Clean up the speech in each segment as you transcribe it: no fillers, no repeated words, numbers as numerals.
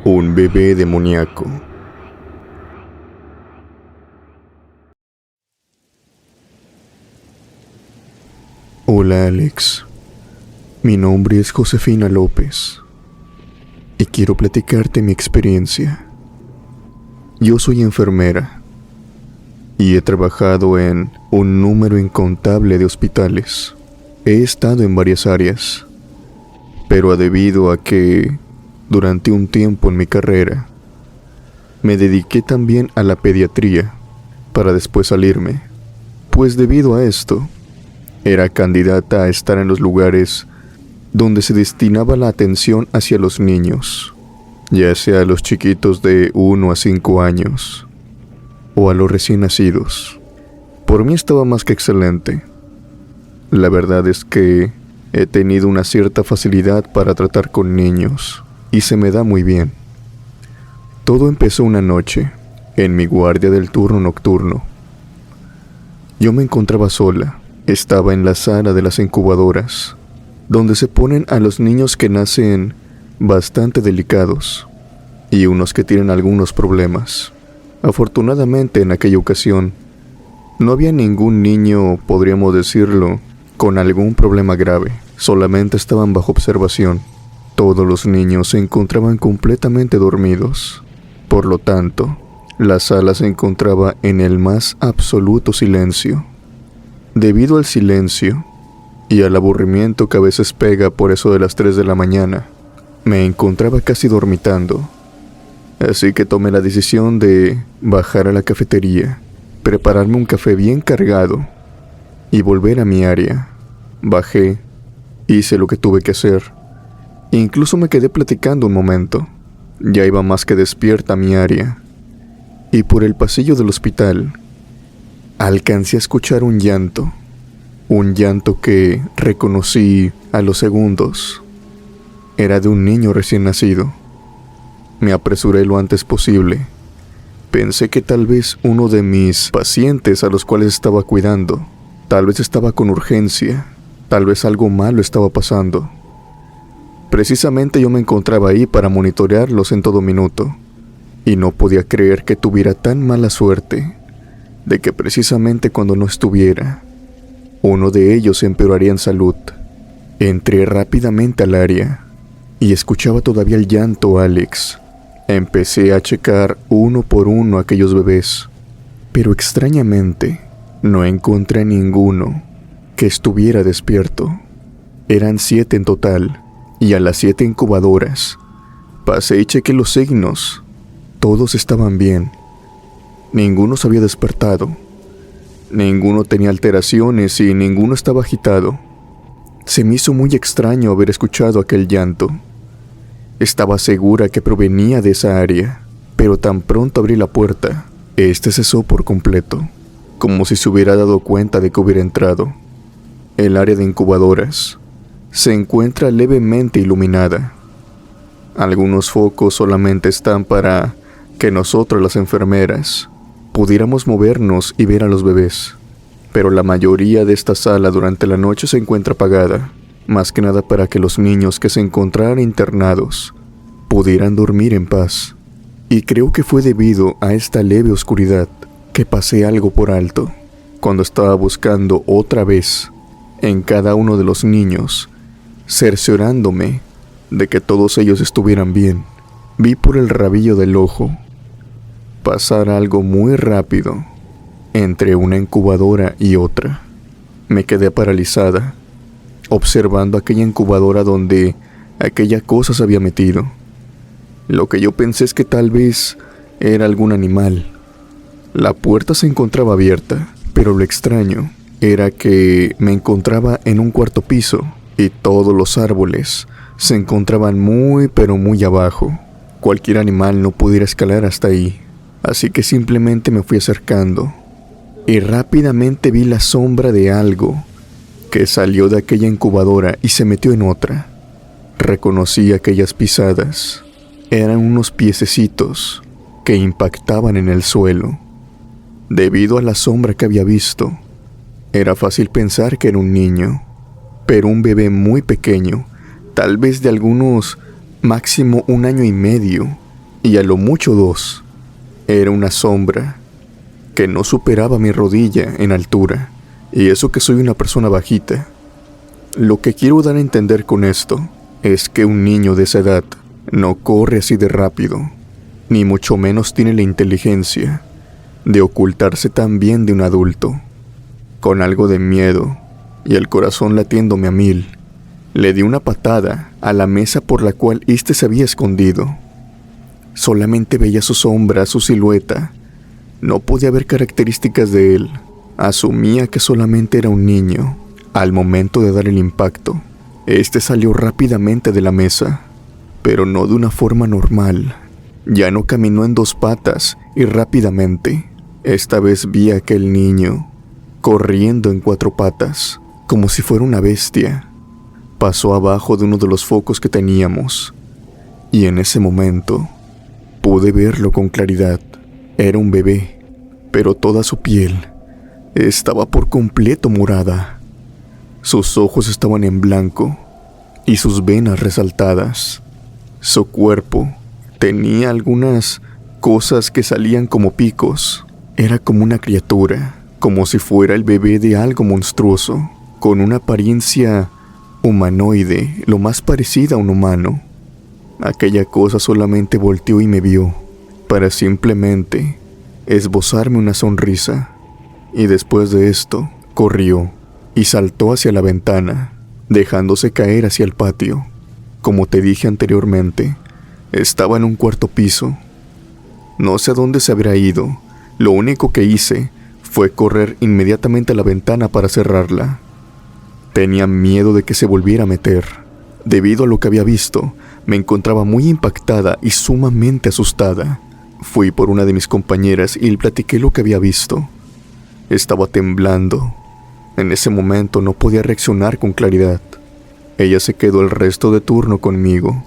Un bebé demoníaco. Hola Alex, mi nombre es Josefina López y quiero platicarte mi experiencia. Yo soy enfermera y he trabajado en un número incontable de hospitales. He estado en varias áreas, pero debido a que durante un tiempo en mi carrera me dediqué también a la pediatría para después salirme, pues debido a esto era candidata a estar en los lugares donde se destinaba la atención hacia los niños, ya sea a los chiquitos de 1 a 5 años o a los recién nacidos. Por mí estaba más que excelente. La verdad es que he tenido una cierta facilidad para tratar con niños y se me da muy bien. Todo empezó una noche, en mi guardia del turno nocturno. Yo me encontraba sola. Estaba en la sala de las incubadoras, donde se ponen a los niños que nacen bastante delicados y unos que tienen algunos problemas. Afortunadamente en aquella ocasión, no había ningún niño, podríamos decirlo, con algún problema grave. Solamente estaban bajo observación. Todos los niños se encontraban completamente dormidos. Por lo tanto, la sala se encontraba en el más absoluto silencio. Debido al silencio y al aburrimiento que a veces pega por eso de las 3 de la mañana, me encontraba casi dormitando. Así que tomé la decisión de bajar a la cafetería, prepararme un café bien cargado y volver a mi área. Bajé, hice lo que tuve que hacer. Incluso me quedé platicando un momento. Ya iba más que despierta a mi área. Y por el pasillo del hospital, alcancé a escuchar un llanto que reconocí a los segundos. Era de un niño recién nacido. Me apresuré lo antes posible. Pensé que tal vez uno de mis pacientes a los cuales estaba cuidando, tal vez estaba con urgencia, tal vez algo malo estaba pasando. Precisamente yo me encontraba ahí para monitorearlos en todo minuto, y no podía creer que tuviera tan mala suerte de que precisamente cuando no estuviera, uno de ellos empeoraría en salud. Entré rápidamente al área y escuchaba todavía el llanto, Alex. Empecé a checar uno por uno a aquellos bebés, pero extrañamente no encontré ninguno que estuviera despierto. Eran 7 en total, y a las 7 incubadoras pasé y chequé los signos. Todos estaban bien. Ninguno se había despertado. Ninguno tenía alteraciones y ninguno estaba agitado. Se me hizo muy extraño haber escuchado aquel llanto. Estaba segura que provenía de esa área, pero tan pronto abrí la puerta, cesó por completo, como si se hubiera dado cuenta de que hubiera entrado. El área de incubadoras se encuentra levemente iluminada. Algunos focos solamente están para que nosotros, las enfermeras, pudiéramos movernos y ver a los bebés, pero la mayoría de esta sala durante la noche se encuentra apagada, más que nada para que los niños que se encontraran internados pudieran dormir en paz. Y creo que fue debido a esta leve oscuridad que pasé algo por alto cuando estaba buscando otra vez en cada uno de los niños, cerciorándome de que todos ellos estuvieran bien. Vi por el rabillo del ojo pasar algo muy rápido entre una incubadora y otra. Me quedé paralizada, observando aquella incubadora donde aquella cosa se había metido. Lo que yo pensé es que tal vez era algún animal. La puerta se encontraba abierta, pero lo extraño era que me encontraba en un cuarto piso y todos los árboles se encontraban muy pero muy abajo. Cualquier animal no pudiera escalar hasta ahí, así que simplemente me fui acercando y rápidamente vi la sombra de algo que salió de aquella incubadora y se metió en otra. Reconocí aquellas pisadas. Eran unos piececitos que impactaban en el suelo. Debido a la sombra que había visto, era fácil pensar que era un niño, pero un bebé muy pequeño, tal vez de algunos máximo 1 año y medio, y a lo mucho 2. Era una sombra que no superaba mi rodilla en altura, y eso que soy una persona bajita. Lo que quiero dar a entender con esto es que un niño de esa edad no corre así de rápido, ni mucho menos tiene la inteligencia de ocultarse tan bien de un adulto. Con algo de miedo y el corazón latiéndome a 1000, le di una patada a la mesa por la cual éste se había escondido. Solamente veía su sombra, su silueta. No podía ver características de él. Asumía que solamente era un niño. Al momento de dar el impacto, este salió rápidamente de la mesa, pero no de una forma normal. Ya no caminó en 2 patas y rápidamente. Esta vez vi a aquel niño corriendo en 4 patas, como si fuera una bestia. Pasó abajo de uno de los focos que teníamos, y en ese momento pude verlo con claridad. Era un bebé, pero toda su piel estaba por completo morada. Sus ojos estaban en blanco y sus venas resaltadas. Su cuerpo tenía algunas cosas que salían como picos. Era como una criatura, como si fuera el bebé de algo monstruoso, con una apariencia humanoide, lo más parecida a un humano. Aquella cosa solamente volteó y me vio, para simplemente esbozarme una sonrisa, y después de esto, corrió y saltó hacia la ventana, dejándose caer hacia el patio. Como te dije anteriormente, estaba en un 4º piso. No sé a dónde se habrá ido. Lo único que hice fue correr inmediatamente a la ventana para cerrarla. Tenía miedo de que se volviera a meter. Debido a lo que había visto, me encontraba muy impactada y sumamente asustada. Fui por una de mis compañeras y le platiqué lo que había visto. Estaba temblando. En ese momento no podía reaccionar con claridad. Ella se quedó el resto de turno conmigo.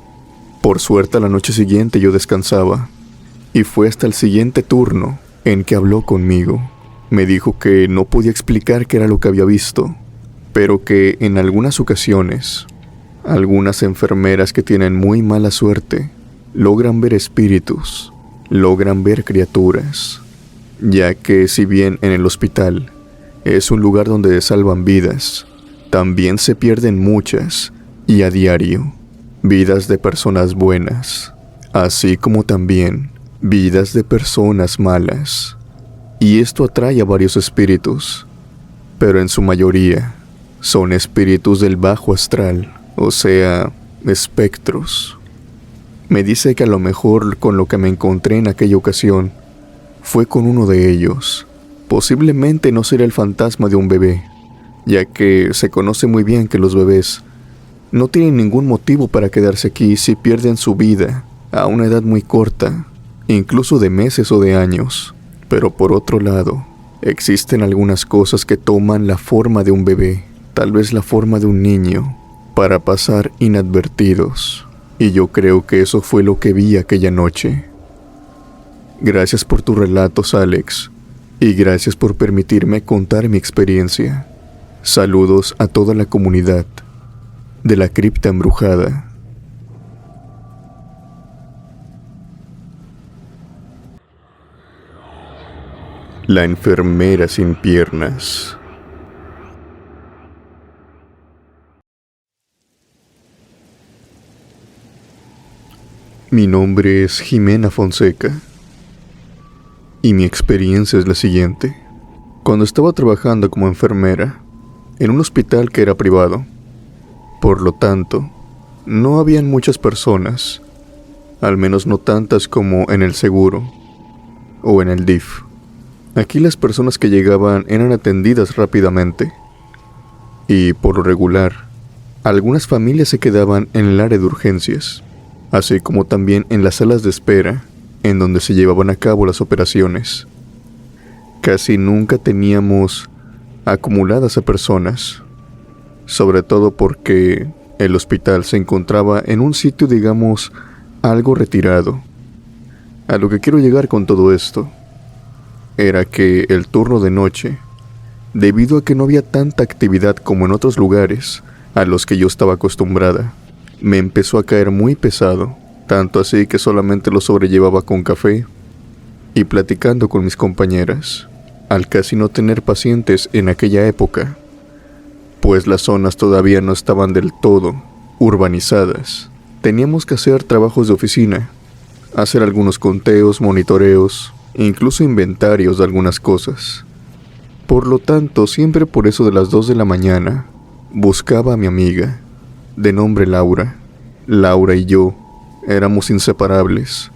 Por suerte, a la noche siguiente yo descansaba, y fue hasta el siguiente turno en que habló conmigo. Me dijo que no podía explicar qué era lo que había visto, pero que en algunas ocasiones, algunas enfermeras que tienen muy mala suerte logran ver espíritus, logran ver criaturas, ya que si bien en el hospital es un lugar donde salvan vidas, también se pierden muchas, y a diario, vidas de personas buenas, así como también vidas de personas malas. Y esto atrae a varios espíritus, pero en su mayoría son espíritus del bajo astral, o sea, espectros. Me dice que a lo mejor con lo que me encontré en aquella ocasión fue con uno de ellos. Posiblemente no sería el fantasma de un bebé, ya que se conoce muy bien que los bebés no tienen ningún motivo para quedarse aquí si pierden su vida a una edad muy corta, incluso de meses o de años. Pero por otro lado, existen algunas cosas que toman la forma de un bebé, tal vez la forma de un niño, para pasar inadvertidos. Y yo creo que eso fue lo que vi aquella noche. Gracias por tus relatos, Alex, y gracias por permitirme contar mi experiencia. Saludos a toda la comunidad de la cripta embrujada. La enfermera sin piernas. Mi nombre es Jimena Fonseca y mi experiencia es la siguiente. Cuando estaba trabajando como enfermera en un hospital que era privado, por lo tanto, no habían muchas personas, al menos no tantas como en el seguro o en el DIF. Aquí las personas que llegaban eran atendidas rápidamente y, por lo regular, algunas familias se quedaban en el área de urgencias, así como también en las salas de espera en donde se llevaban a cabo las operaciones. Casi nunca teníamos acumuladas a personas, sobre todo porque el hospital se encontraba en un sitio, digamos, algo retirado. A lo que quiero llegar con todo esto era que el turno de noche, debido a que no había tanta actividad como en otros lugares a los que yo estaba acostumbrada, me empezó a caer muy pesado, tanto así que solamente lo sobrellevaba con café y platicando con mis compañeras, al casi no tener pacientes en aquella época, pues las zonas todavía no estaban del todo urbanizadas. Teníamos que hacer trabajos de oficina, hacer algunos conteos, monitoreos, e incluso inventarios de algunas cosas. Por lo tanto, siempre por eso de las 2 de la mañana, buscaba a mi amiga, de nombre Laura. Laura y yo éramos inseparables,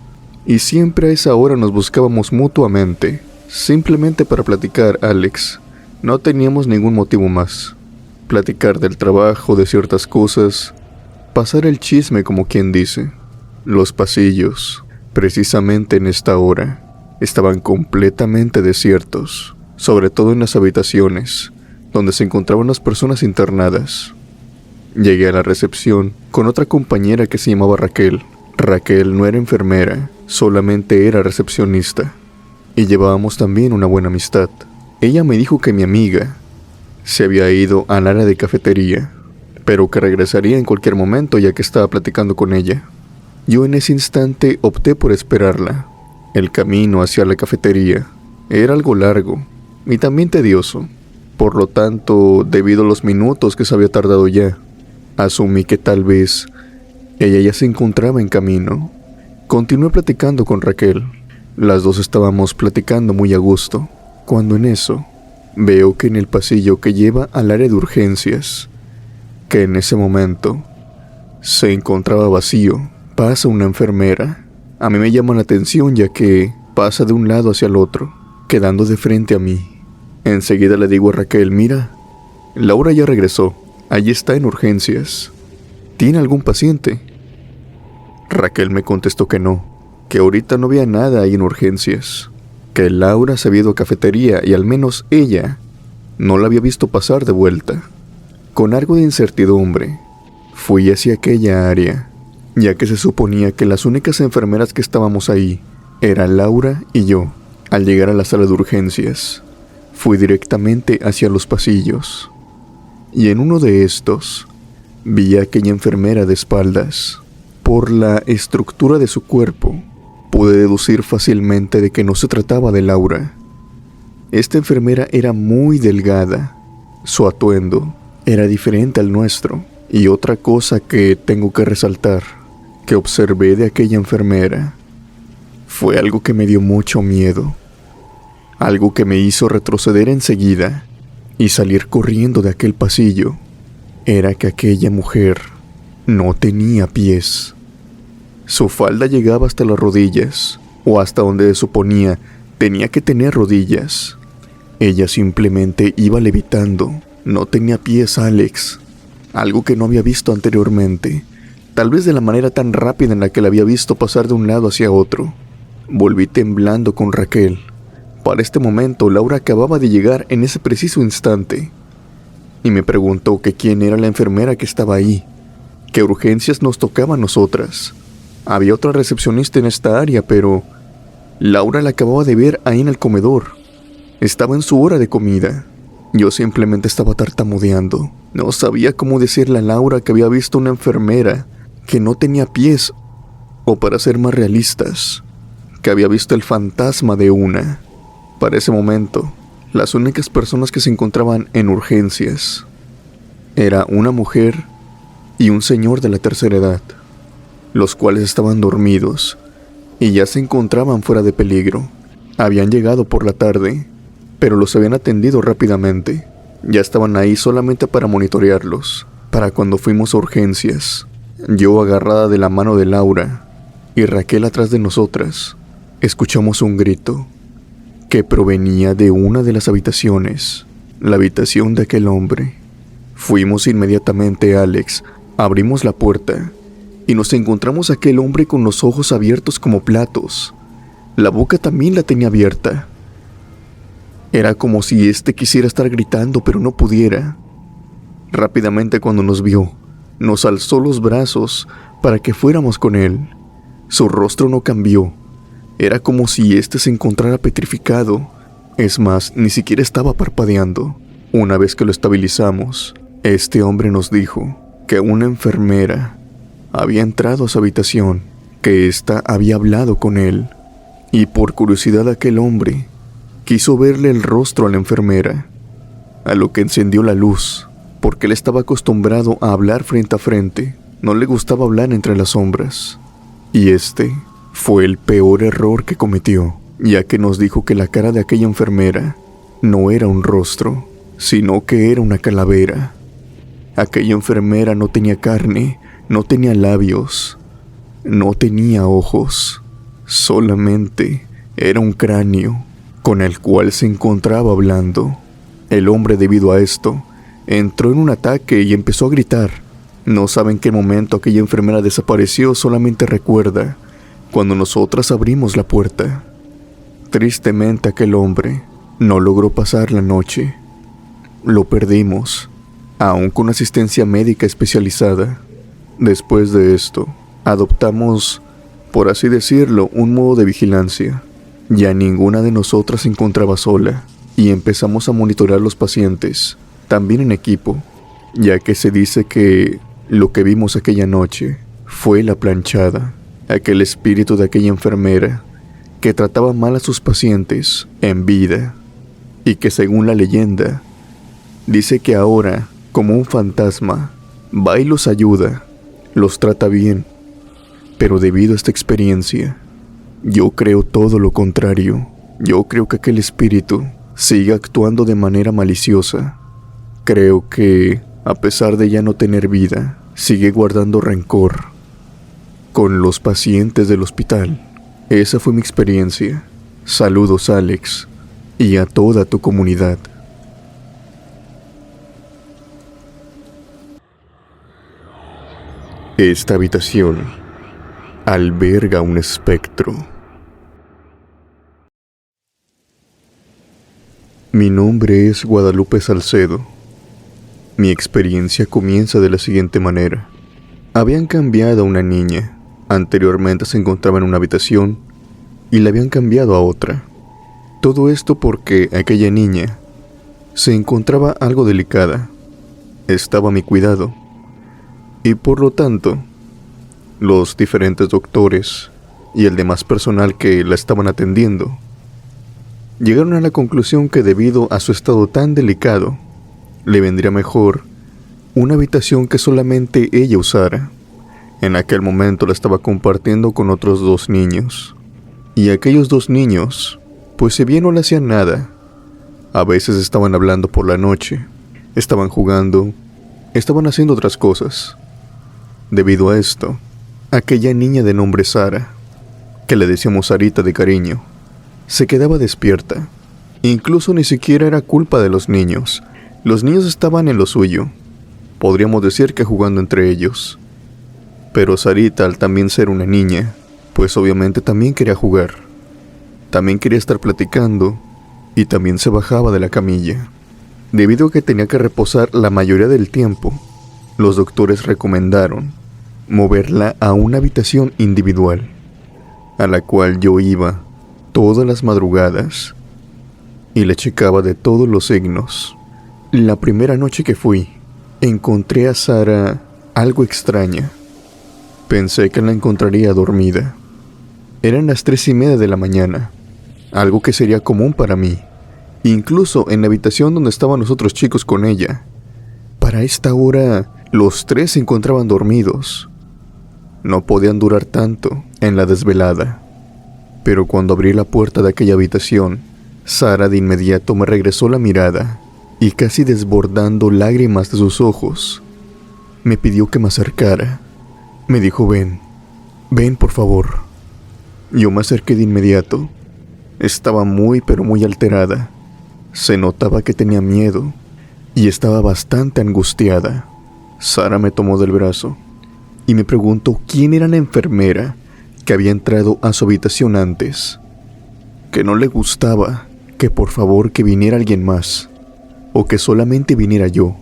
y siempre a esa hora nos buscábamos mutuamente, simplemente para platicar, Alex. No teníamos ningún motivo más. Platicar del trabajo, de ciertas cosas, pasar el chisme como quien dice. Los pasillos, precisamente en esta hora, estaban completamente desiertos, sobre todo en las habitaciones, donde se encontraban las personas internadas. Llegué a la recepción con otra compañera que se llamaba Raquel. Raquel no era enfermera, solamente era recepcionista, y llevábamos también una buena amistad. Ella me dijo que mi amiga se había ido al área de cafetería, pero que regresaría en cualquier momento ya que estaba platicando con ella. Yo en ese instante opté por esperarla. El camino hacia la cafetería era algo largo y también tedioso. Por lo tanto, debido a los minutos que se había tardado ya, asumí que tal vez ella ya se encontraba en camino. Continué platicando con Raquel. Las dos estábamos platicando muy a gusto, cuando en eso veo que en el pasillo que lleva al área de urgencias, que en ese momento se encontraba vacío, pasa una enfermera. A mí me llama la atención ya que pasa de un lado hacia el otro, quedando de frente a mí. Enseguida le digo a Raquel, mira, Laura ya regresó, allí está en urgencias. ¿Tiene algún paciente? Raquel me contestó que no, que ahorita no había nada ahí en urgencias, que Laura se había ido a cafetería y al menos ella no la había visto pasar de vuelta. Con algo de incertidumbre, fui hacia aquella área, ya que se suponía que las únicas enfermeras que estábamos ahí eran Laura y yo. Al llegar a la sala de urgencias, fui directamente hacia los pasillos, y en uno de estos vi a aquella enfermera de espaldas. Por la estructura de su cuerpo, pude deducir fácilmente de que no se trataba de Laura. Esta enfermera era muy delgada, su atuendo era diferente al nuestro, y otra cosa que tengo que resaltar, que observé de aquella enfermera, fue algo que me dio mucho miedo, algo que me hizo retroceder enseguida y salir corriendo de aquel pasillo. Era que aquella mujer no tenía pies. Su falda llegaba hasta las rodillas, o hasta donde se suponía tenía que tener rodillas. Ella simplemente iba levitando, no tenía pies, Alex, algo que no había visto anteriormente, tal vez de la manera tan rápida en la que la había visto pasar de un lado hacia otro. Volví temblando con Raquel. Para este momento, Laura acababa de llegar en ese preciso instante, y me preguntó que quién era la enfermera que estaba ahí, qué urgencias nos tocaba a nosotras. Había otra recepcionista en esta área, pero Laura la acababa de ver ahí en el comedor. Estaba en su hora de comida. Yo simplemente estaba tartamudeando. No sabía cómo decirle a Laura que había visto una enfermera que no tenía pies, o para ser más realistas, que había visto el fantasma de una. Para ese momento, las únicas personas que se encontraban en urgencias era una mujer y un señor de la tercera edad, los cuales estaban dormidos y ya se encontraban fuera de peligro. Habían llegado por la tarde, pero los habían atendido rápidamente. Ya estaban ahí solamente para monitorearlos. Para cuando fuimos a urgencias, yo agarrada de la mano de Laura y Raquel atrás de nosotras, escuchamos un grito que provenía de una de las habitaciones, la habitación de aquel hombre. Fuimos inmediatamente, Alex, abrimos la puerta y nos encontramos a aquel hombre con los ojos abiertos como platos. La boca también la tenía abierta. Era como si quisiera estar gritando, pero no pudiera. Rápidamente, cuando nos vio, nos alzó los brazos para que fuéramos con él. Su rostro no cambió. Era como si se encontrara petrificado. Es más, ni siquiera estaba parpadeando. Una vez que lo estabilizamos, este hombre nos dijo que una enfermera había entrado a su habitación que ésta había hablado con él, y por curiosidad aquel hombre quiso verle el rostro a la enfermera, a lo que encendió la luz, porque él estaba acostumbrado a hablar frente a frente, no le gustaba hablar entre las sombras, y este fue el peor error que cometió, ya que nos dijo que la cara de aquella enfermera no era un rostro, sino que era una calavera. Aquella enfermera no tenía carne, no tenía labios, no tenía ojos, solamente era un cráneo con el cual se encontraba hablando. El hombre, debido a esto, entró en un ataque y empezó a gritar. No sabe en qué momento aquella enfermera desapareció, solamente recuerda cuando nosotras abrimos la puerta. Tristemente aquel hombre no logró pasar la noche. Lo perdimos, aún con asistencia médica especializada. Después de esto, adoptamos, por así decirlo, un modo de vigilancia. Ya ninguna de nosotras se encontraba sola y empezamos a monitorear los pacientes, también en equipo, ya que se dice que lo que vimos aquella noche fue la planchada, aquel espíritu de aquella enfermera que trataba mal a sus pacientes en vida y que, según la leyenda, dice que ahora, como un fantasma, va y los ayuda, los trata bien. Pero debido a esta experiencia, yo creo todo lo contrario. Yo creo que aquel espíritu sigue actuando de manera maliciosa. Creo que, a pesar de ya no tener vida, sigue guardando rencor con los pacientes del hospital. Esa fue mi experiencia. Saludos, Alex, y a toda tu comunidad. Esta habitación alberga un espectro. Mi nombre es Guadalupe Salcedo. Mi experiencia comienza de la siguiente manera. Habían cambiado a una niña. Anteriormente se encontraba en una habitación y la habían cambiado a otra. Todo esto porque aquella niña se encontraba algo delicada. Estaba a mi cuidado. Y por lo tanto, los diferentes doctores y el demás personal que la estaban atendiendo llegaron a la conclusión que, debido a su estado tan delicado, le vendría mejor una habitación que solamente ella usara. En aquel momento la estaba compartiendo con otros 2 niños. Y aquellos 2 niños, pues si bien no le hacían nada, a veces estaban hablando por la noche, estaban jugando, estaban haciendo otras cosas. Debido a esto, aquella niña de nombre Sara, que le decíamos Sarita de cariño, se quedaba despierta. Incluso ni siquiera era culpa de los niños. Los niños estaban en lo suyo, podríamos decir que jugando entre ellos. Pero Sarita, al también ser una niña, pues obviamente también quería jugar. También quería estar platicando y también se bajaba de la camilla. Debido a que tenía que reposar la mayoría del tiempo, los doctores recomendaron moverla a una habitación individual, a la cual yo iba todas las madrugadas y le checaba de todos los signos. La primera noche que fui, encontré a Sara algo extraña. Pensé que la encontraría dormida. Eran las 3:30 de la mañana, algo que sería común para mí, incluso en la habitación donde estaban los otros chicos con ella. Para esta hora, los 3 se encontraban dormidos. No podían durar tanto en la desvelada. Pero cuando abrí la puerta de aquella habitación, Sara de inmediato me regresó la mirada y, casi desbordando lágrimas de sus ojos, me pidió que me acercara. Me dijo: ven por favor. Yo me acerqué de inmediato. Estaba muy pero muy alterada. Se notaba que tenía miedo y estaba bastante angustiada. Sara me tomó del brazo y me preguntó quién era la enfermera que había entrado a su habitación antes, que no le gustaba, que por favor que viniera alguien más, o que solamente viniera yo.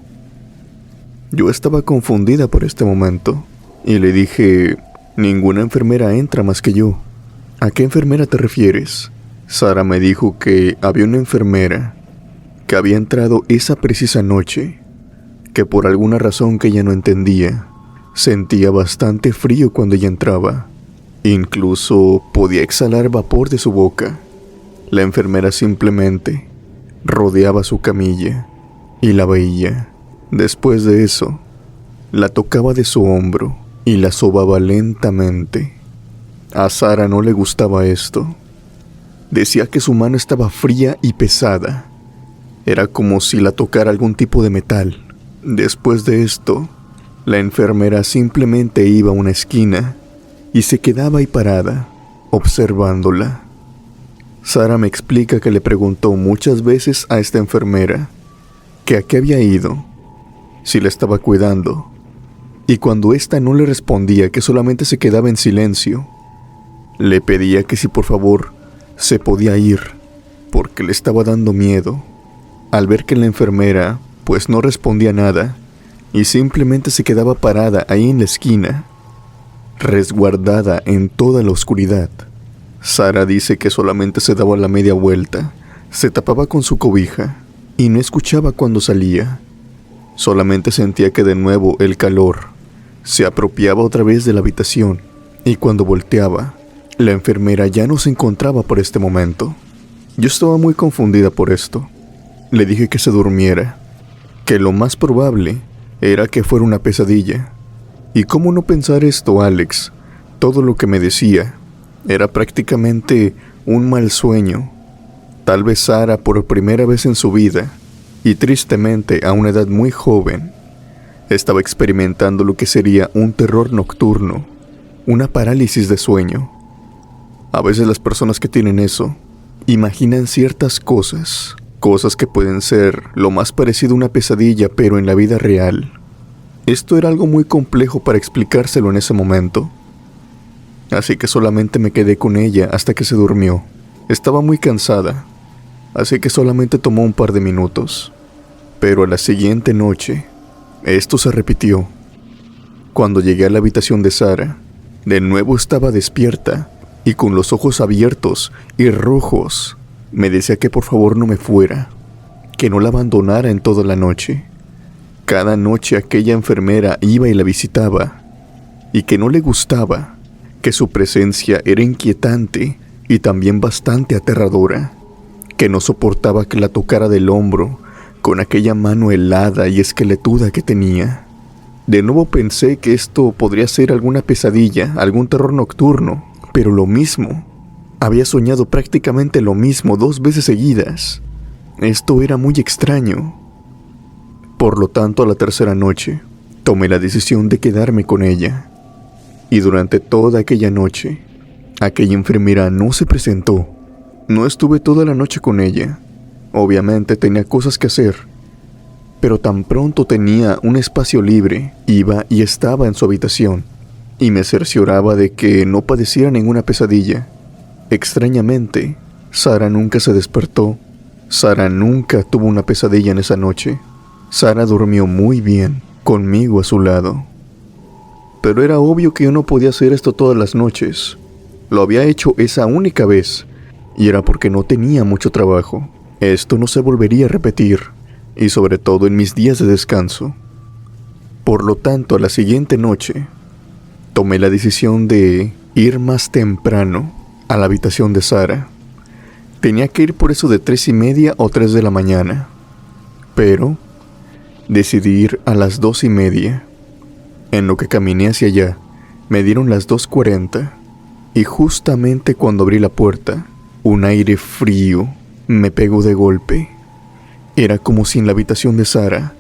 Yo estaba confundida por este momento y le dije: ninguna enfermera entra más que yo. ¿A qué enfermera te refieres? Sara me dijo que había una enfermera que había entrado esa precisa noche, que por alguna razón que ella no entendía, sentía bastante frío cuando ella entraba Incluso podía exhalar vapor de su boca. La enfermera simplemente rodeaba su camilla y la veía. Después de eso, la tocaba de su hombro y la sobaba lentamente. A Sara no le gustaba esto. Decía que su mano estaba fría y pesada. Era como si la tocara algún tipo de metal. Después de esto, la enfermera simplemente iba a una esquina y se quedaba ahí parada, observándola. Sara me explica que le preguntó muchas veces a esta enfermera que a qué había ido, si la estaba cuidando, y cuando ésta no le respondía, que solamente se quedaba en silencio, le pedía que si por favor se podía ir, porque le estaba dando miedo. Al ver que la enfermera pues no respondía nada y simplemente se quedaba parada ahí en la esquina, resguardada en toda la oscuridad, Sara dice que solamente se daba la media vuelta, se tapaba con su cobija y no escuchaba cuando salía. Solamente sentía que de nuevo el calor se apropiaba otra vez de la habitación, y cuando volteaba, la enfermera ya no se encontraba por este momento. Yo estaba muy confundida por esto. Le dije que se durmiera, que lo más probable era que fuera una pesadilla. ¿Y cómo no pensar esto, Alex? Todo lo que me decía era prácticamente un mal sueño. Tal vez Sara, por primera vez en su vida, y tristemente a una edad muy joven, estaba experimentando lo que sería un terror nocturno, una parálisis de sueño. A veces las personas que tienen eso imaginan ciertas cosas que pueden ser lo más parecido a una pesadilla, pero en la vida real. Esto era algo muy complejo para explicárselo en ese momento. Así que solamente me quedé con ella hasta que se durmió. Estaba muy cansada, así que solamente tomó un par de minutos. Pero a la siguiente noche, esto se repitió. Cuando llegué a la habitación de Sara, de nuevo estaba despierta y con los ojos abiertos y rojos. Me decía que por favor no me fuera, que no la abandonara en toda la noche. Cada noche aquella enfermera iba y la visitaba, y que no le gustaba, que su presencia era inquietante y también bastante aterradora, que no soportaba que la tocara del hombro con aquella mano helada y esqueletuda que tenía. De nuevo pensé que esto podría ser alguna pesadilla, algún terror nocturno, pero lo mismo. Había soñado prácticamente lo mismo 2 veces seguidas. Esto era muy extraño. Por lo tanto, a la tercera noche, tomé la decisión de quedarme con ella. Y durante toda aquella noche, aquella enfermera no se presentó. No estuve toda la noche con ella. Obviamente tenía cosas que hacer. Pero tan pronto tenía un espacio libre, iba y estaba en su habitación, y me cercioraba de que no padeciera ninguna pesadilla. Extrañamente, Sara nunca se despertó. Sara nunca tuvo una pesadilla en esa noche. Sara durmió muy bien, conmigo a su lado. Pero era obvio que yo no podía hacer esto todas las noches. Lo había hecho esa única vez, y era porque no tenía mucho trabajo. Esto no se volvería a repetir, y sobre todo en mis días de descanso. Por lo tanto, a la siguiente noche, tomé la decisión de ir más temprano a la habitación de Sara. Tenía que ir por eso de 3:30 o 3 de la mañana, pero decidí ir a las 2:30. En lo que caminé hacia allá, me dieron las 2:40, y justamente cuando abrí la puerta, un aire frío me pegó de golpe. Era como si en la habitación de Sara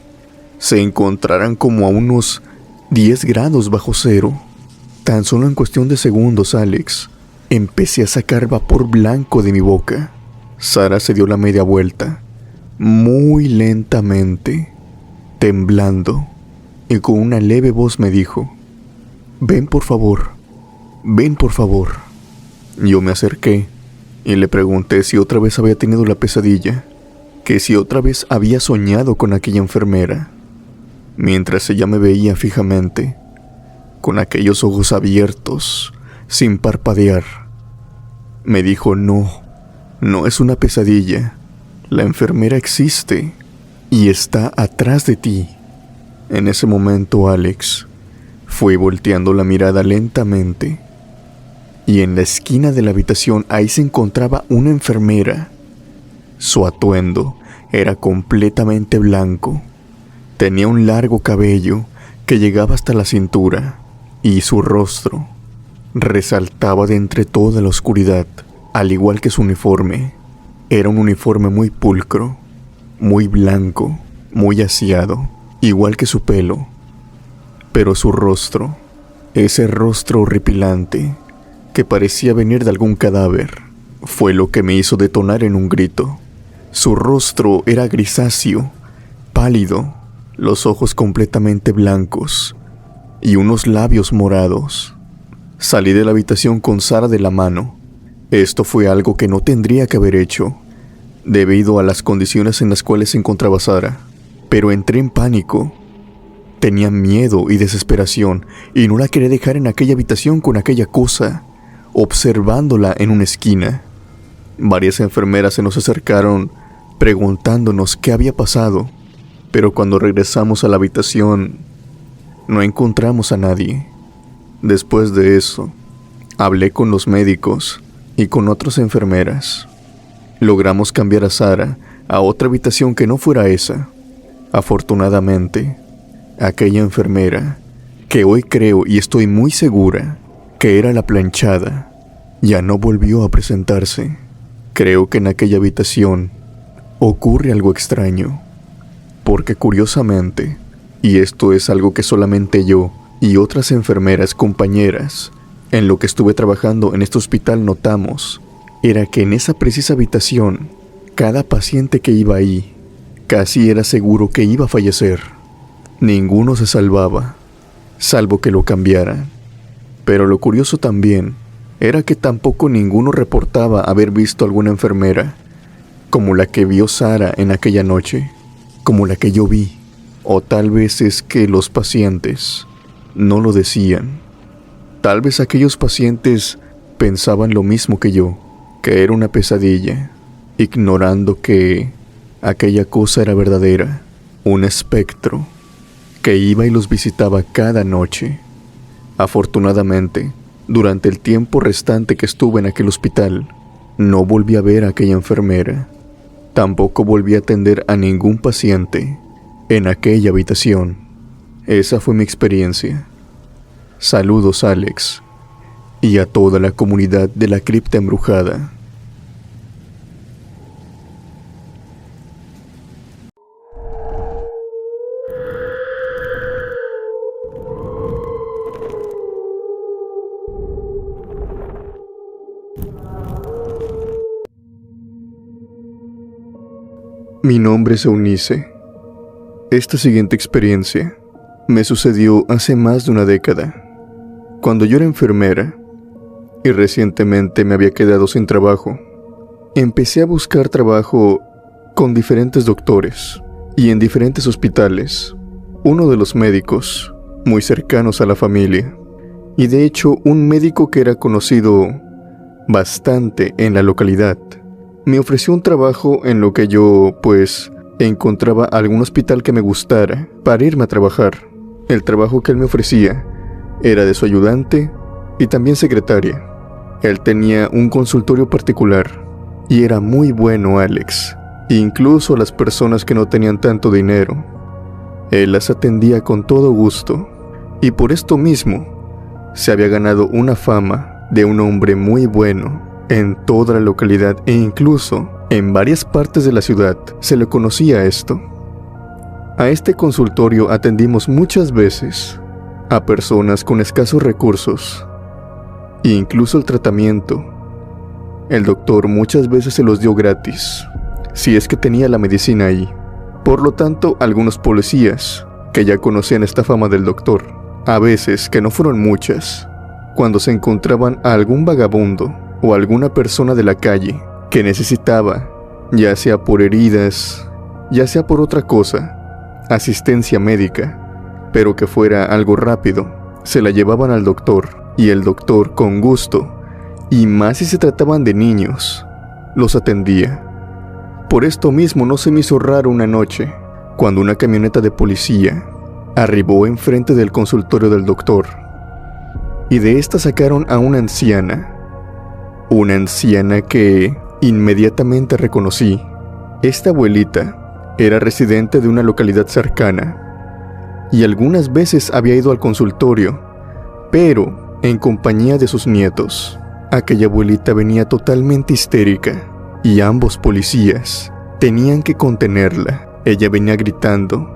se encontraran como a unos 10 grados bajo cero. Tan solo en cuestión de segundos, Alex, empecé a sacar vapor blanco de mi boca. Sara se dio la media vuelta, muy lentamente, temblando, y con una leve voz me dijo: ven por favor, ven por favor. Yo me acerqué y le pregunté si otra vez había tenido la pesadilla, que si otra vez había soñado con aquella enfermera, mientras ella me veía fijamente, con aquellos ojos abiertos, sin parpadear. Me dijo: no es una pesadilla, la enfermera existe y está atrás de ti. En ese momento, Alex, fui volteando la mirada lentamente y en la esquina de la habitación ahí se encontraba una enfermera. Su atuendo era completamente blanco. Tenía un largo cabello que llegaba hasta la cintura y su rostro resaltaba de entre toda la oscuridad, al igual que su uniforme. Era un uniforme muy pulcro, muy blanco, muy aseado, igual que su pelo. Pero su rostro, ese rostro horripilante que parecía venir de algún cadáver, fue lo que me hizo detonar en un grito. Su rostro era grisáceo, pálido, los ojos completamente blancos y unos labios morados. Salí de la habitación con Sara de la mano. Esto fue algo que no tendría que haber hecho, debido a las condiciones en las cuales se encontraba Sara. Pero entré en pánico. Tenía miedo y desesperación, y no la quería dejar en aquella habitación con aquella cosa, observándola en una esquina. Varias enfermeras se nos acercaron, preguntándonos qué había pasado, pero cuando regresamos a la habitación, no encontramos a nadie. Después de eso, hablé con los médicos y con otras enfermeras. Logramos cambiar a Sara a otra habitación que no fuera esa. Afortunadamente, aquella enfermera, que hoy creo y estoy muy segura que era la planchada, ya no volvió a presentarse. Creo que en aquella habitación ocurre algo extraño, porque curiosamente, y esto es algo que solamente yo y otras enfermeras compañeras en lo que estuve trabajando en este hospital notamos, era que en esa precisa habitación, cada paciente que iba ahí, casi era seguro que iba a fallecer. Ninguno se salvaba, salvo que lo cambiaran. Pero lo curioso también era que tampoco ninguno reportaba haber visto alguna enfermera, como la que vio Sara en aquella noche, como la que yo vi. O tal vez es que los pacientes no lo decían. Tal vez aquellos pacientes pensaban lo mismo que yo, que era una pesadilla, ignorando que aquella cosa era verdadera, un espectro que iba y los visitaba cada noche. Afortunadamente, durante el tiempo restante que estuve en aquel hospital, no volví a ver a aquella enfermera. Tampoco volví a atender a ningún paciente en aquella habitación. Esa fue mi experiencia. Saludos, Alex, y a toda la comunidad de la cripta embrujada. Mi nombre es Eunice. Esta siguiente experiencia me sucedió hace más de una década, cuando yo era enfermera y recientemente me había quedado sin trabajo. Empecé a buscar trabajo con diferentes doctores y en diferentes hospitales. Uno de los médicos muy cercanos a la familia, y de hecho un médico que era conocido bastante en la localidad, me ofreció un trabajo en lo que yo, encontraba algún hospital que me gustara para irme a trabajar. El trabajo que él me ofrecía era de su ayudante y también secretaria. Él tenía un consultorio particular y era muy bueno, Alex. Incluso a las personas que no tenían tanto dinero, él las atendía con todo gusto. Y por esto mismo, se había ganado una fama de un hombre muy bueno en toda la localidad e incluso en varias partes de la ciudad se le conocía esto. A este consultorio atendimos muchas veces a personas con escasos recursos, e incluso el tratamiento. El doctor muchas veces se los dio gratis, si es que tenía la medicina ahí. Por lo tanto, algunos policías que ya conocían esta fama del doctor, a veces, que no fueron muchas, cuando se encontraban a algún vagabundo o alguna persona de la calle que necesitaba, ya sea por heridas, ya sea por otra cosa, asistencia médica, pero que fuera algo rápido, se la llevaban al doctor, y el doctor, con gusto, y más si se trataban de niños, los atendía. Por esto mismo no se me hizo raro una noche, cuando una camioneta de policía arribó enfrente del consultorio del doctor, y de esta sacaron a una anciana, una anciana que inmediatamente reconocí. Esta abuelita era residente de una localidad cercana y algunas veces había ido al consultorio, pero en compañía de sus nietos. Aquella abuelita venía totalmente histérica y ambos policías tenían que contenerla. Ella venía gritando,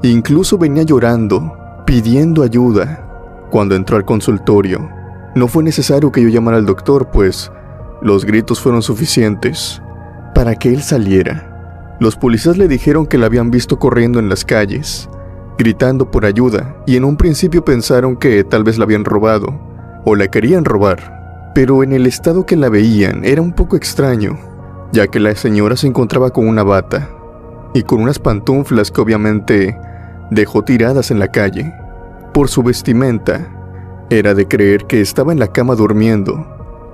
incluso venía llorando, pidiendo ayuda. Cuando entró al consultorio, no fue necesario que yo llamara al doctor, pues los gritos fueron suficientes para que él saliera. Los policías le dijeron que la habían visto corriendo en las calles, gritando por ayuda, y en un principio pensaron que tal vez la habían robado o la querían robar. Pero en el estado que la veían era un poco extraño, ya que la señora se encontraba con una bata y con unas pantuflas que obviamente dejó tiradas en la calle. Por su vestimenta, era de creer que estaba en la cama durmiendo,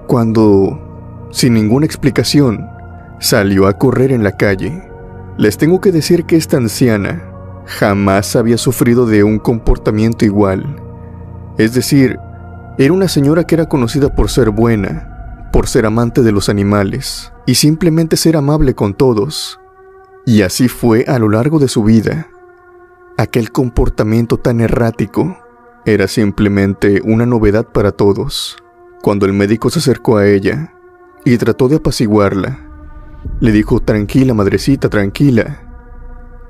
cuando, sin ninguna explicación, salió a correr en la calle. Les tengo que decir que esta anciana jamás había sufrido de un comportamiento igual. Es decir, era una señora que era conocida por ser buena, por ser amante de los animales y simplemente ser amable con todos. Y así fue a lo largo de su vida. Aquel comportamiento tan errático era simplemente una novedad para todos. Cuando el médico se acercó a ella y trató de apaciguarla, le dijo: tranquila, madrecita, tranquila.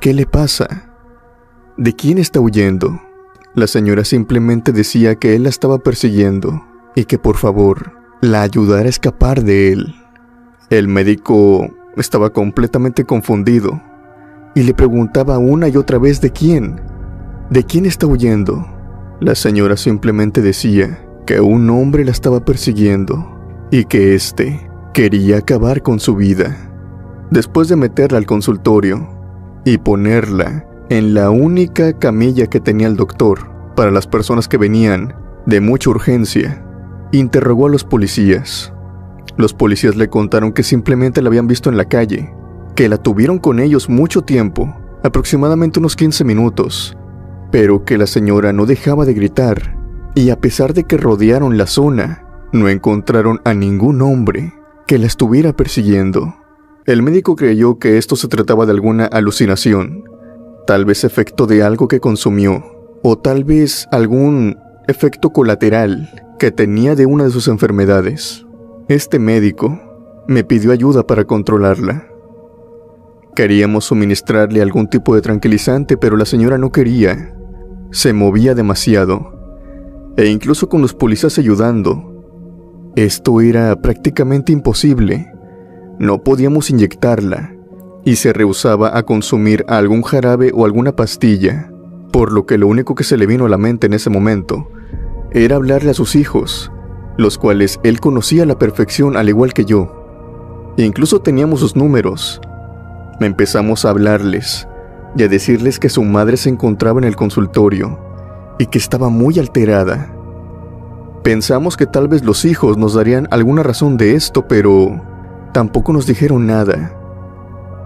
¿Qué le pasa? ¿De quién está huyendo? La señora simplemente decía que él la estaba persiguiendo y que por favor la ayudara a escapar de él. El médico estaba completamente confundido y le preguntaba una y otra vez: ¿de quién? ¿De quién está huyendo? La señora simplemente decía que un hombre la estaba persiguiendo y que éste quería acabar con su vida. Después de meterla al consultorio y ponerla en la única camilla que tenía el doctor para las personas que venían de mucha urgencia, interrogó a los policías. Los policías le contaron que simplemente la habían visto en la calle, que la tuvieron con ellos mucho tiempo, aproximadamente unos 15 minutos, pero que la señora no dejaba de gritar, y a pesar de que rodearon la zona, no encontraron a ningún hombre que la estuviera persiguiendo. El médico creyó que esto se trataba de alguna alucinación, tal vez efecto de algo que consumió, o tal vez algún efecto colateral que tenía de una de sus enfermedades. Este médico me pidió ayuda para controlarla. Queríamos suministrarle algún tipo de tranquilizante, pero la señora no quería. Se movía demasiado, e incluso con los policías ayudando, esto era prácticamente imposible. No podíamos inyectarla, y se rehusaba a consumir algún jarabe o alguna pastilla, por lo que lo único que se le vino a la mente en ese momento era hablarle a sus hijos, los cuales él conocía a la perfección al igual que yo. Incluso teníamos sus números. Empezamos a hablarles y a decirles que su madre se encontraba en el consultorio y que estaba muy alterada. Pensamos que tal vez los hijos nos darían alguna razón de esto, pero tampoco nos dijeron nada.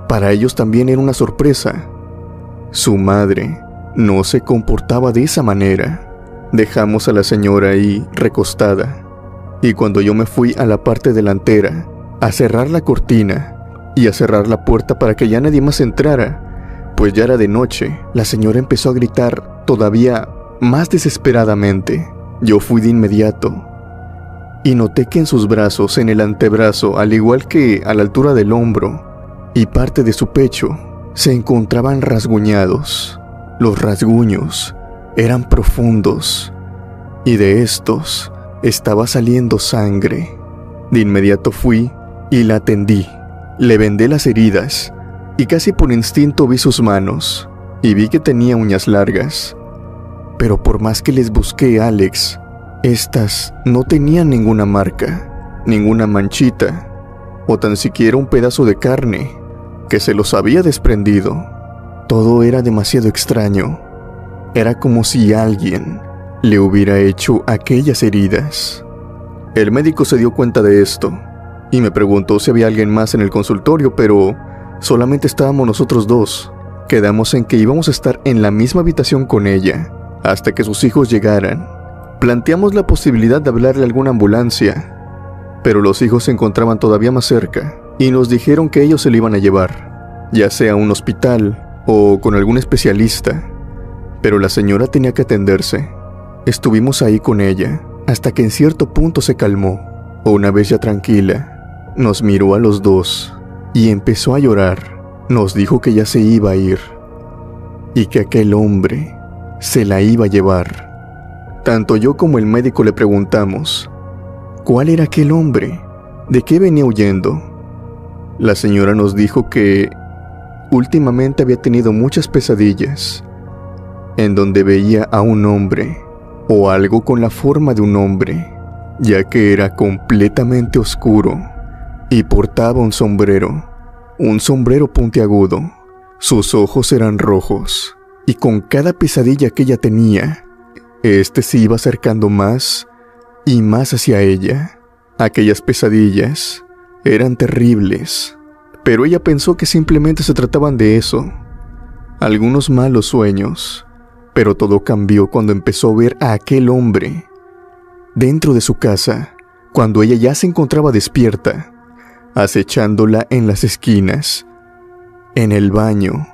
Para ellos también era una sorpresa. Su madre no se comportaba de esa manera. Dejamos a la señora ahí recostada, y cuando yo me fui a la parte delantera a cerrar la cortina y a cerrar la puerta para que ya nadie más entrara, pues ya era de noche, la señora empezó a gritar todavía más desesperadamente. Yo fui de inmediato y noté que en sus brazos, en el antebrazo, al igual que a la altura del hombro y parte de su pecho, se encontraban rasguñados. Los rasguños eran profundos y de estos estaba saliendo sangre. De inmediato fui y la atendí. Le vendé las heridas y casi por instinto vi sus manos y vi que tenía uñas largas. Pero por más que les busqué, Alex, estas no tenían ninguna marca, ninguna manchita, o tan siquiera un pedazo de carne que se los había desprendido. Todo era demasiado extraño. Era como si alguien le hubiera hecho aquellas heridas. El médico se dio cuenta de esto y me preguntó si había alguien más en el consultorio, pero solamente estábamos nosotros dos. Quedamos en que íbamos a estar en la misma habitación con ella hasta que sus hijos llegaran. Planteamos la posibilidad de hablarle a alguna ambulancia, pero los hijos se encontraban todavía más cerca y nos dijeron que ellos se lo iban a llevar, ya sea a un hospital o con algún especialista, pero la señora tenía que atenderse. Estuvimos ahí con ella hasta que en cierto punto se calmó. Una vez ya tranquila, nos miró a los dos y empezó a llorar. Nos dijo que ya se iba a ir y que aquel hombre se la iba a llevar. Tanto yo como el médico le preguntamos, ¿cuál era aquel hombre? ¿De qué venía huyendo? La señora nos dijo que últimamente había tenido muchas pesadillas, en donde veía a un hombre o algo con la forma de un hombre, ya que era completamente oscuro y portaba un sombrero puntiagudo. Sus ojos eran rojos y con cada pesadilla que ella tenía, se iba acercando más y más hacia ella. Aquellas pesadillas eran terribles, pero ella pensó que simplemente se trataban de eso, algunos malos sueños. Pero todo cambió cuando empezó a ver a aquel hombre dentro de su casa, cuando ella ya se encontraba despierta, acechándola en las esquinas, en el baño,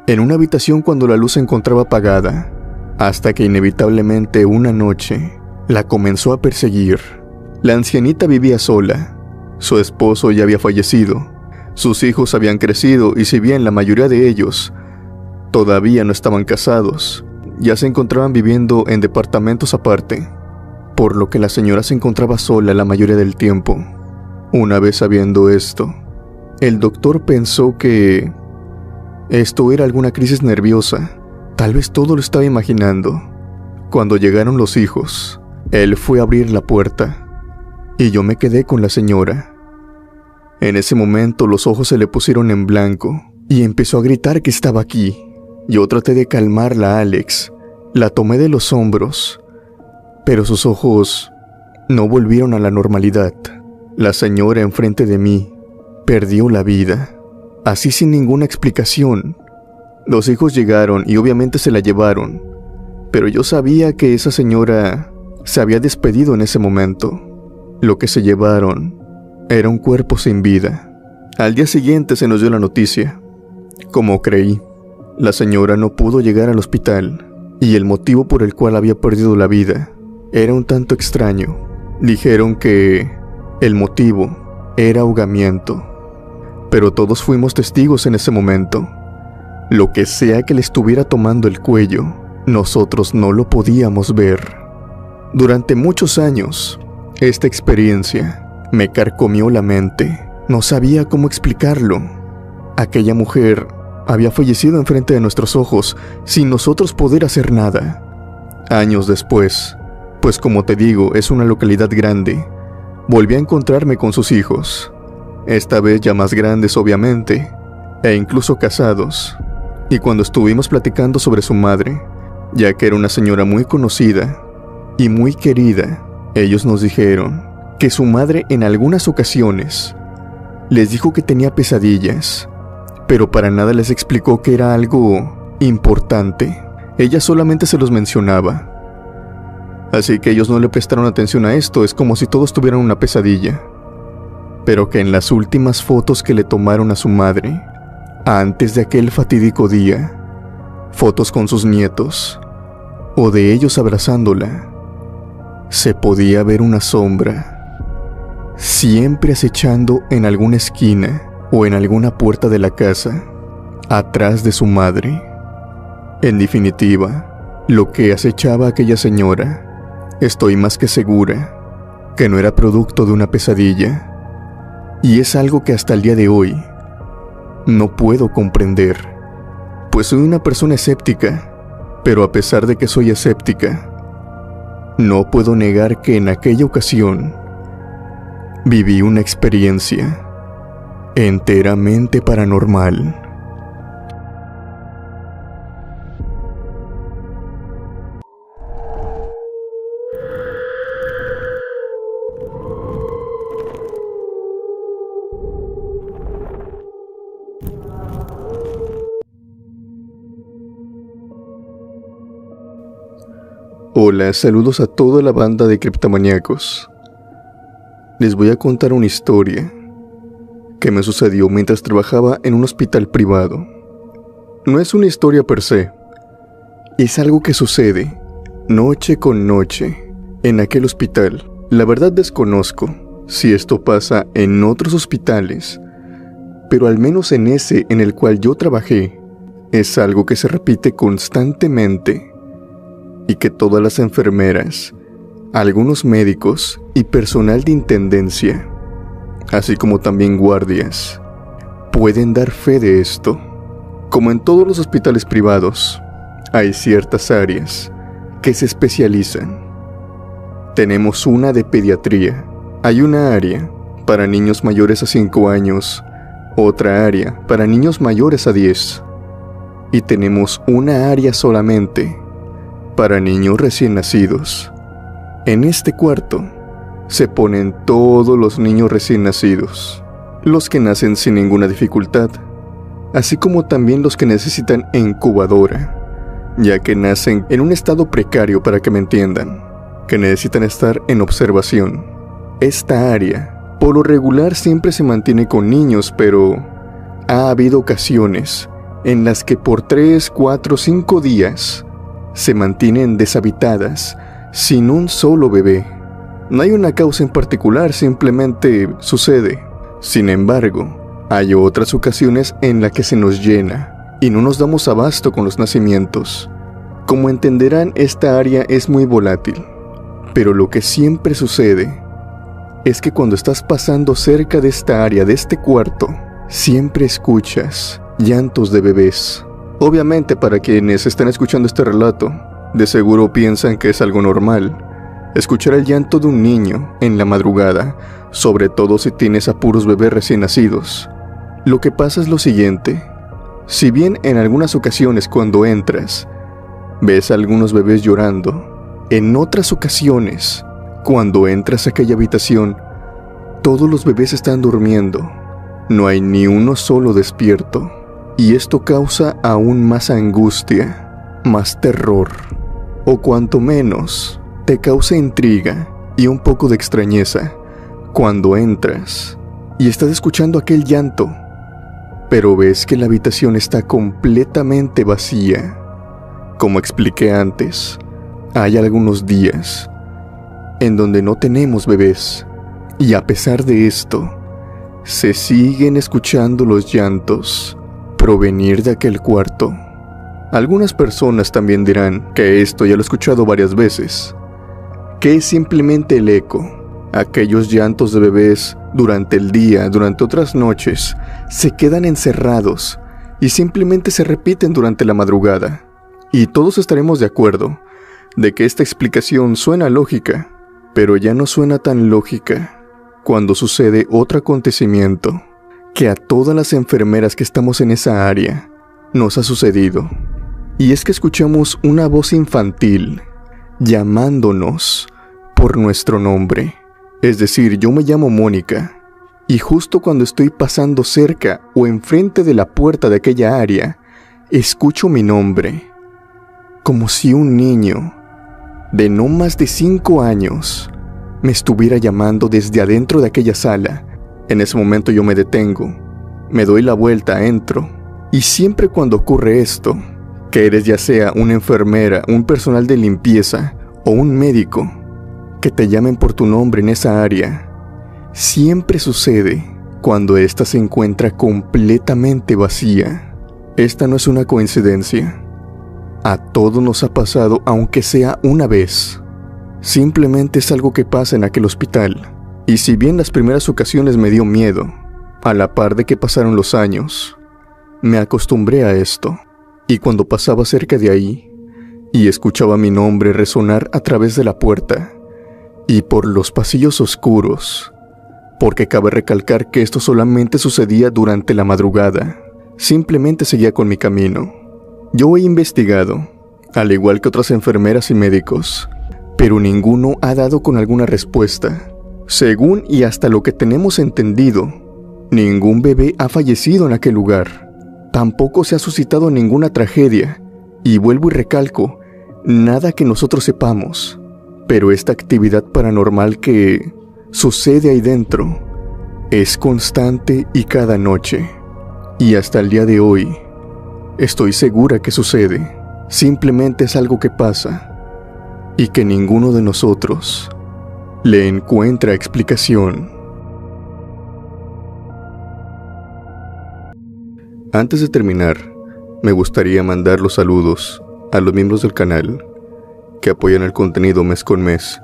en una habitación cuando la luz se encontraba apagada, hasta que inevitablemente una noche la comenzó a perseguir. La ancianita vivía sola, su esposo ya había fallecido, sus hijos habían crecido y si bien la mayoría de ellos todavía no estaban casados, ya se encontraban viviendo en departamentos aparte, por lo que la señora se encontraba sola la mayoría del tiempo. Una vez sabiendo esto, el doctor pensó que esto era alguna crisis nerviosa, tal vez todo lo estaba imaginando. Cuando llegaron los hijos, él fue a abrir la puerta, y yo me quedé con la señora. En ese momento los ojos se le pusieron en blanco, y empezó a gritar que estaba aquí. Yo traté de calmarla, Alex. La tomé de los hombros, pero sus ojos no volvieron a la normalidad. La señora enfrente de mí perdió la vida, así sin ninguna explicación. Los hijos llegaron y obviamente se la llevaron, pero yo sabía que esa señora se había despedido en ese momento. Lo que se llevaron era un cuerpo sin vida. Al día siguiente se nos dio la noticia. Como creí, la señora no pudo llegar al hospital y el motivo por el cual había perdido la vida era un tanto extraño. Dijeron que el motivo era ahogamiento, pero todos fuimos testigos en ese momento. Lo que sea que le estuviera tomando el cuello, nosotros no lo podíamos ver. Durante muchos años, esta experiencia me carcomió la mente. No sabía cómo explicarlo. Aquella mujer había fallecido enfrente de nuestros ojos, sin nosotros poder hacer nada. Años después, pues como te digo, es una localidad grande, volví a encontrarme con sus hijos, esta vez ya más grandes obviamente, e incluso casados. Y cuando estuvimos platicando sobre su madre, ya que era una señora muy conocida y muy querida, ellos nos dijeron que su madre en algunas ocasiones les dijo que tenía pesadillas, pero para nada les explicó que era algo importante. Ella solamente se los mencionaba. Así que ellos no le prestaron atención a esto, es como si todos tuvieran una pesadilla. Pero que en las últimas fotos que le tomaron a su madre, antes de aquel fatídico día, fotos con sus nietos, o de ellos abrazándola, se podía ver una sombra, siempre acechando en alguna esquina o en alguna puerta de la casa, atrás de su madre. En definitiva, lo que acechaba a aquella señora, estoy más que segura que no era producto de una pesadilla, y es algo que hasta el día de hoy no puedo comprender, pues soy una persona escéptica, pero a pesar de que soy escéptica, no puedo negar que en aquella ocasión viví una experiencia enteramente paranormal. Hola, saludos a toda la banda de criptomaníacos. les voy a contar una historia que me sucedió mientras trabajaba en un hospital privado. No es una historia per se, es algo que sucede noche con noche en aquel hospital. La verdad desconozco si esto pasa en otros hospitales, pero al menos en ese en el cual yo trabajé, es algo que se repite constantemente y que todas las enfermeras, algunos médicos y personal de intendencia, así como también guardias, pueden dar fe de esto. Como en todos los hospitales privados, hay ciertas áreas que se especializan. Tenemos una de pediatría. Hay una área para niños mayores a 5 años, otra área para niños mayores a 10, y tenemos una área solamente para niños recién nacidos. En este cuarto se ponen todos los niños recién nacidos, los que nacen sin ninguna dificultad, así como también los que necesitan incubadora, ya que nacen en un estado precario, para que me entiendan, que necesitan estar en observación. Esta área, por lo regular, siempre se mantiene con niños, pero ha habido ocasiones en las que por 3, 4, 5 días se mantienen deshabitadas, sin un solo bebé. No hay una causa en particular, simplemente sucede. Sin embargo, hay otras ocasiones en las que se nos llena y no nos damos abasto con los nacimientos. Como entenderán, esta área es muy volátil, pero lo que siempre sucede es que cuando estás pasando cerca de esta área, de este cuarto, siempre escuchas llantos de bebés. Obviamente, para quienes están escuchando este relato, de seguro piensan que es algo normal escuchar el llanto de un niño en la madrugada, sobre todo si tienes a puros bebés recién nacidos. Lo que pasa es lo siguiente: si bien en algunas ocasiones cuando entras ves a algunos bebés llorando, en otras ocasiones cuando entras a aquella habitación todos los bebés están durmiendo, no hay ni uno solo despierto, y esto causa aún más angustia, más terror, o cuanto menos te causa intriga y un poco de extrañeza cuando entras y estás escuchando aquel llanto, pero ves que la habitación está completamente vacía. Como expliqué antes, hay algunos días en donde no tenemos bebés, y a pesar de esto, se siguen escuchando los llantos provenir de aquel cuarto. Algunas personas también dirán que esto ya lo he escuchado varias veces, que es simplemente el eco. Aquellos llantos de bebés durante el día, durante otras noches, se quedan encerrados y simplemente se repiten durante la madrugada. Y todos estaremos de acuerdo de que esta explicación suena lógica, pero ya no suena tan lógica cuando sucede otro acontecimiento que a todas las enfermeras que estamos en esa área nos ha sucedido. Y es que escuchamos una voz infantil llamándonos por nuestro nombre. Es decir, yo me llamo Mónica, y justo cuando estoy pasando cerca o enfrente de la puerta de aquella área, escucho mi nombre, como si un niño de no más de 5 años me estuviera llamando desde adentro de aquella sala. En ese momento yo me detengo, me doy la vuelta, entro, y siempre cuando ocurre esto, que eres ya sea una enfermera, un personal de limpieza o un médico, que te llamen por tu nombre en esa área, siempre sucede cuando ésta se encuentra completamente vacía. Esta no es una coincidencia. A todos nos ha pasado, aunque sea una vez. Simplemente es algo que pasa en aquel hospital. Y si bien las primeras ocasiones me dio miedo, a la par de que pasaron los años, me acostumbré a esto. Y cuando pasaba cerca de ahí y escuchaba mi nombre resonar a través de la puerta y por los pasillos oscuros, porque cabe recalcar que esto solamente sucedía durante la madrugada, simplemente seguía con mi camino. Yo he investigado, al igual que otras enfermeras y médicos, pero ninguno ha dado con alguna respuesta. Según y hasta lo que tenemos entendido, ningún bebé ha fallecido en aquel lugar. Tampoco se ha suscitado ninguna tragedia, y vuelvo y recalco, nada que nosotros sepamos. Pero esta actividad paranormal que sucede ahí dentro. Es constante y cada noche. Y hasta el día de hoy, estoy segura que sucede. Simplemente es algo que pasa. Y que ninguno de nosotros le encuentra explicación. Antes de terminar, me gustaría mandar los saludos a los miembros del canal que apoyan el contenido mes con mes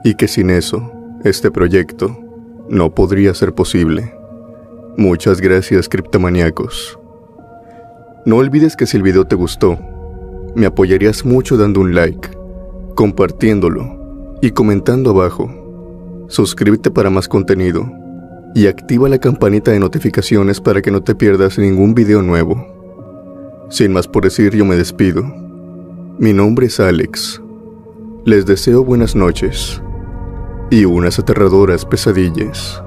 y que sin eso, este proyecto no podría ser posible. Muchas gracias, criptomaníacos. No olvides que si el video te gustó, me apoyarías mucho dando un like, compartiéndolo y comentando abajo. Suscríbete para más contenido y activa la campanita de notificaciones para que no te pierdas ningún video nuevo. Sin más por decir, yo me despido. Mi nombre es Alex. Les deseo buenas noches y unas aterradoras pesadillas.